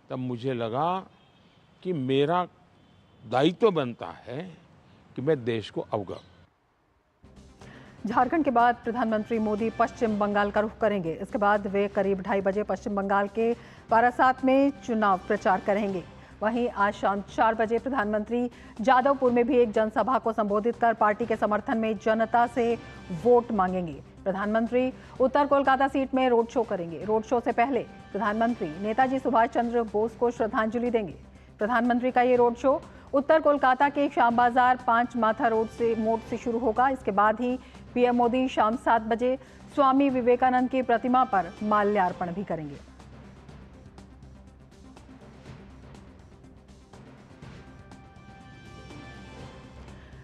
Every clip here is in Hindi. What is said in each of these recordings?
तब मुझे लगा कि मेरा दायित्व बनता है कि मैं देश को अवगत। झारखंड के बाद प्रधानमंत्री मोदी पश्चिम बंगाल का रुख करेंगे। इसके बाद वे करीब 2:30 बजे पश्चिम बंगाल के बारासात में चुनाव प्रचार करेंगे। वहीं आज शाम 4 बजे प्रधानमंत्री जादवपुर में भी एक जनसभा को संबोधित कर पार्टी के समर्थन में जनता से वोट मांगेंगे। प्रधानमंत्री उत्तर कोलकाता सीट में रोड शो करेंगे। रोड शो से पहले प्रधानमंत्री नेताजी सुभाष चंद्र बोस को श्रद्धांजलि देंगे। प्रधानमंत्री का ये रोड शो उत्तर कोलकाता के श्याम बाजार 5 माथा मोड़ से शुरू होगा। इसके बाद ही पीएम मोदी शाम 7 बजे स्वामी विवेकानंद की प्रतिमा पर माल्यार्पण भी करेंगे।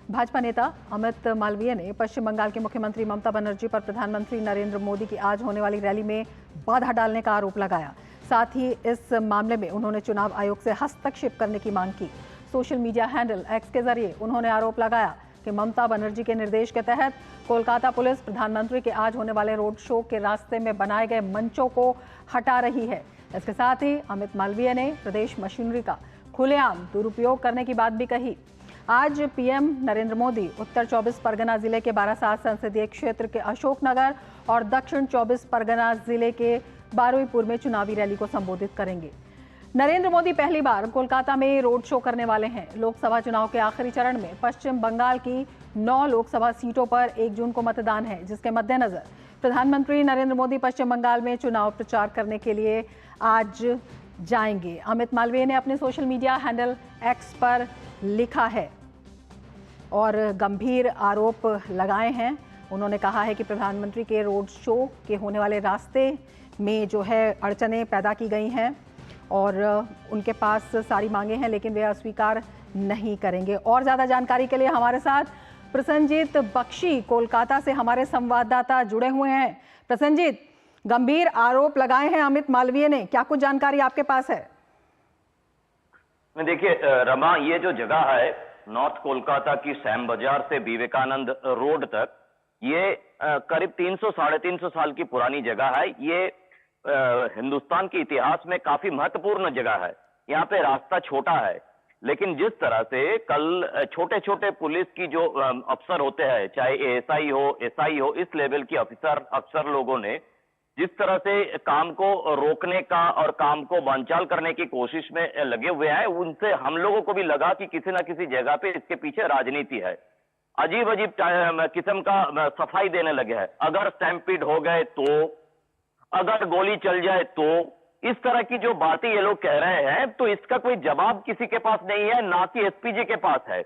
भाजपा नेता अमित मालवीय ने पश्चिम बंगाल के मुख्यमंत्री ममता बनर्जी पर प्रधानमंत्री नरेंद्र मोदी की आज होने वाली रैली में बाधा डालने का आरोप लगाया। साथ ही इस मामले में उन्होंने चुनाव आयोग से हस्तक्षेप करने की मांग की। सोशल मीडिया हैंडल एक्स के जरिए उन्होंने आरोप लगाया कि ममता बनर्जी के निर्देश के तहत कोलकाता पुलिस प्रधानमंत्री के आज होने वाले रोड शो के रास्ते में बनाए गए मंचों को हटा रही है। इसके साथ ही अमित मालवीय ने प्रदेश मशीनरी का खुलेआम दुरुपयोग करने की बात भी कही। आज पीएम नरेंद्र मोदी उत्तर 24 परगना जिले के बारासात संसदीय क्षेत्र के अशोकनगर और दक्षिण 24 परगना जिले के बारुईपुर में चुनावी रैली को संबोधित करेंगे। नरेंद्र मोदी पहली बार कोलकाता में रोड शो करने वाले हैं। लोकसभा चुनाव के आखिरी चरण में पश्चिम बंगाल की 9 लोकसभा सीटों पर 1 जून को मतदान है, जिसके मद्देनजर प्रधानमंत्री नरेंद्र मोदी पश्चिम बंगाल में चुनाव प्रचार करने के लिए आज जाएंगे। अमित मालवीय ने अपने सोशल मीडिया हैंडल एक्स पर लिखा है और गंभीर आरोप लगाए हैं। उन्होंने कहा है कि प्रधानमंत्री के रोड शो के होने वाले रास्ते में जो है अड़चनें पैदा की गई हैं और उनके पास सारी मांगे हैं, लेकिन वे अस्वीकार नहीं करेंगे। और ज़्यादा जानकारी के लिए हमारे साथ प्रसन्नजीत बख्शी कोलकाता से हमारे संवाददाता जुड़े हुए हैं। प्रसन्नजीत, गंभीर आरोप लगाए हैं अमित मालवीय ने, क्या कुछ जानकारी आपके पास है? देखिए रमा, ये जो जगह है नॉर्थ कोलकाता की सैम बाजार से विवेकानंद रोड तक, ये करीब 300-350 साल की पुरानी जगह है। ये हिंदुस्तान के इतिहास में काफी महत्वपूर्ण जगह है। यहाँ पे रास्ता छोटा है, लेकिन जिस तरह से कल छोटे छोटे पुलिस की जो अफसर होते हैं, चाहे एएसआई हो, एसआई हो, इस लेवल की अफसर लोगों ने जिस तरह से काम को रोकने का और काम को बानचाल करने की कोशिश में लगे हुए हैं, उनसे हम लोगों को भी लगा कि किसी ना किसी जगह पे इसके पीछे राजनीति है। अजीब अजीब किस्म का सफाई देने लगे हैं। अगर स्टैम्पीड हो गए तो, अगर गोली चल जाए तो, इस तरह की जो बातें ये लोग कह रहे हैं, तो इसका कोई जवाब किसी के पास नहीं है, ना कि एसपीजी के पास है।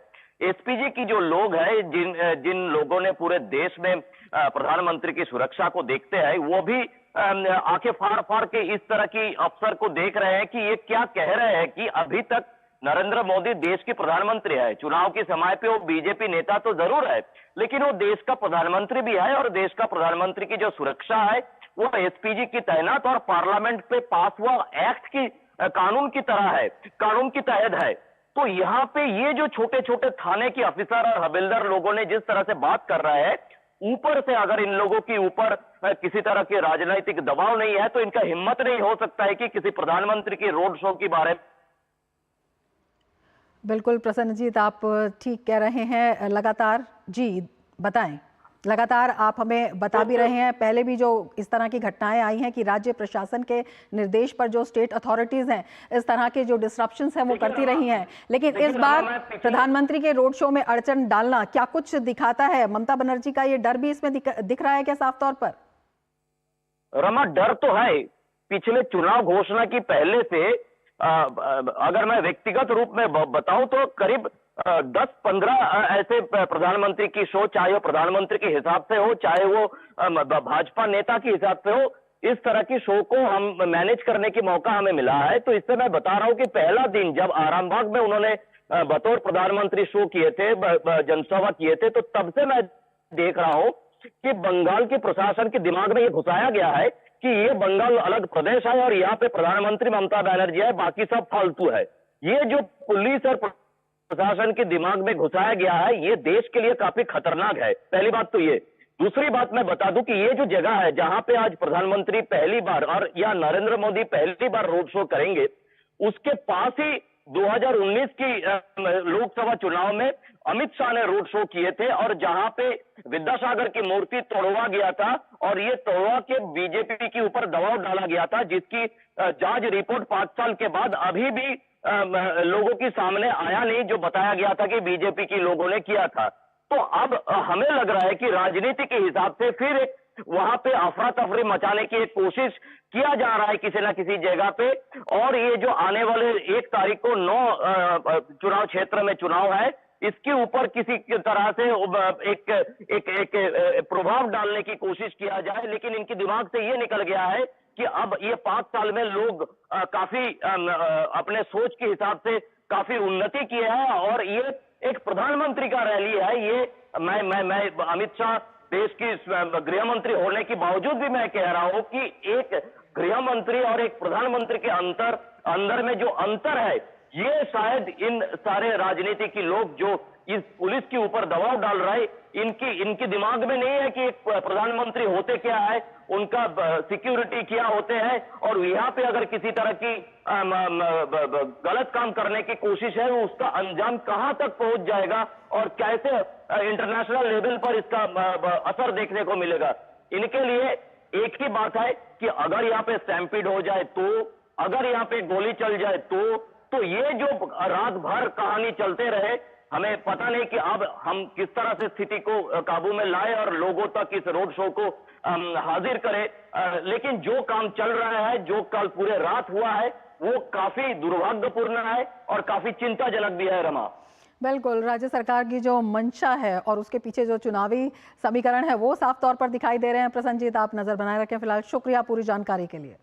एसपीजी की जो लोग हैं, जिन लोगों ने पूरे देश में प्रधानमंत्री की सुरक्षा को देखते हैं, वो भी आंखें फाड़ फाड़ के इस तरह की अफसर को देख रहे हैं कि ये क्या कह रहे हैं कि अभी तक नरेंद्र मोदी देश के प्रधानमंत्री है। चुनाव के समय पे वो बीजेपी नेता तो जरूर है, लेकिन वो देश का प्रधानमंत्री भी है और देश का प्रधानमंत्री की जो सुरक्षा है वो एसपीजी की तैनात और पार्लियामेंट पे पास हुआ एक्ट की कानून की तरह है, कानून की तहत है। तो यहाँ पे ये जो छोटे छोटे थाने के अफसर और हविलदार लोगों ने जिस तरह से बात कर रहे हैं, ऊपर से अगर इन लोगों के ऊपर किसी तरह के राजनीतिक दबाव नहीं है, तो इनका हिम्मत नहीं हो सकता है कि किसी प्रधानमंत्री की रोड शो के बारे में। बिल्कुल प्रसन्नजीत, आप ठीक कह रहे हैं। लगातार जी बताएं, लगातार आप हमें बता भी रहे हैं, पहले भी जो इस तरह की घटनाएं आई हैं कि राज्य प्रशासन के निर्देश पर जो स्टेट अथॉरिटीज हैं इस तरह के जो डिस्ट्रप्शंस हैं वो करती रही हैं, लेकिन इस बार प्रधानमंत्री के रोड शो में अड़चन डालना क्या कुछ दिखाता है? ममता बनर्जी का ये डर भी इसमें दिख रहा है क्या साफ तौर पर? रमा, डर तो है। पिछले चुनाव घोषणा की पहले से अगर मैं व्यक्तिगत रूप में बताऊं तो करीब 10-15 ऐसे प्रधानमंत्री की शो, चाहे वो प्रधानमंत्री के हिसाब से हो, चाहे वो भाजपा नेता के हिसाब से हो, इस तरह की शो को हम मैनेज करने की मौका हमें मिला है। तो इससे मैं बता रहा हूं कि पहला दिन जब आरामबाग में उन्होंने बतौर प्रधानमंत्री शो किए थे, जनसभा किए थे, तो तब से मैं देख रहा हूं कि बंगाल के प्रशासन के दिमाग में ये घुसाया गया है कि ये बंगाल अलग प्रदेश है और यहाँ पे प्रधानमंत्री ममता बनर्जी है, बाकी सब फालतू है। ये जो पुलिस और प्रशासन के दिमाग में घुसाया गया है, ये देश के लिए काफी खतरनाक है। पहली बात तो ये। दूसरी बात मैं बता दूं कि ये जो जगह है जहां पे आज प्रधानमंत्री पहली बार और या नरेंद्र मोदी पहली बार रोड शो करेंगे, उसके पास ही 2019 की लोकसभा चुनाव में अमित शाह ने रोड शो किए थे, और जहां पे विद्यासागर की मूर्ति तोड़वा गया था और ये तोड़वा के बीजेपी के ऊपर दबाव डाला गया था, जिसकी जांच रिपोर्ट 5 साल के बाद अभी भी लोगों के सामने आया नहीं, जो बताया गया था कि बीजेपी के लोगों ने किया था। तो अब हमें लग रहा है कि राजनीति के हिसाब से फिर एक वहां पे अफरा तफरी मचाने की एक कोशिश किया जा रहा है किसी ना किसी जगह पे, और ये जो आने वाले 1 तारीख को 9 चुनाव क्षेत्र में चुनाव है, इसके ऊपर किसी तरह से एक प्रभाव डालने की कोशिश किया जाए। लेकिन इनके दिमाग से ये निकल गया है कि अब ये 5 साल में लोग काफी अपने सोच के हिसाब से काफी उन्नति की है, और ये एक प्रधानमंत्री का रैली है। ये मैं अमित शाह देश की गृह मंत्री होने के बावजूद भी मैं कह रहा हूं कि एक गृह मंत्री और एक प्रधानमंत्री के अंदर में जो अंतर है, ये शायद इन सारे राजनीति के लोग जो इस पुलिस के ऊपर दबाव डाल रहे हैं, इनके दिमाग में नहीं है कि एक प्रधानमंत्री होते क्या है, उनका सिक्योरिटी क्या होते हैं, और यहाँ पे अगर किसी तरह की गलत काम करने की कोशिश है, उसका अंजाम कहां तक पहुंच जाएगा और कैसे इंटरनेशनल लेवल पर इसका असर देखने को मिलेगा। इनके लिए एक ही बात है कि अगर यहाँ पे स्टैम्पीड हो जाए तो, अगर यहाँ पे गोली चल जाए तो ये जो रात भर कहानी चलते रहे, हमें पता नहीं कि अब हम किस तरह से स्थिति को काबू में लाए और लोगों तक इस रोड शो को हाजिर करें। लेकिन जो काम चल रहा है, जो कल पूरे रात हुआ है, वो काफी दुर्भाग्यपूर्ण है और काफी चिंताजनक भी है। रमा, बिल्कुल, राज्य सरकार की जो मंशा है और उसके पीछे जो चुनावी समीकरण है वो साफ तौर पर दिखाई दे रहे हैं। प्रसन्नजीत, आप नजर बनाए रखें। फिलहाल शुक्रिया पूरी जानकारी के लिए।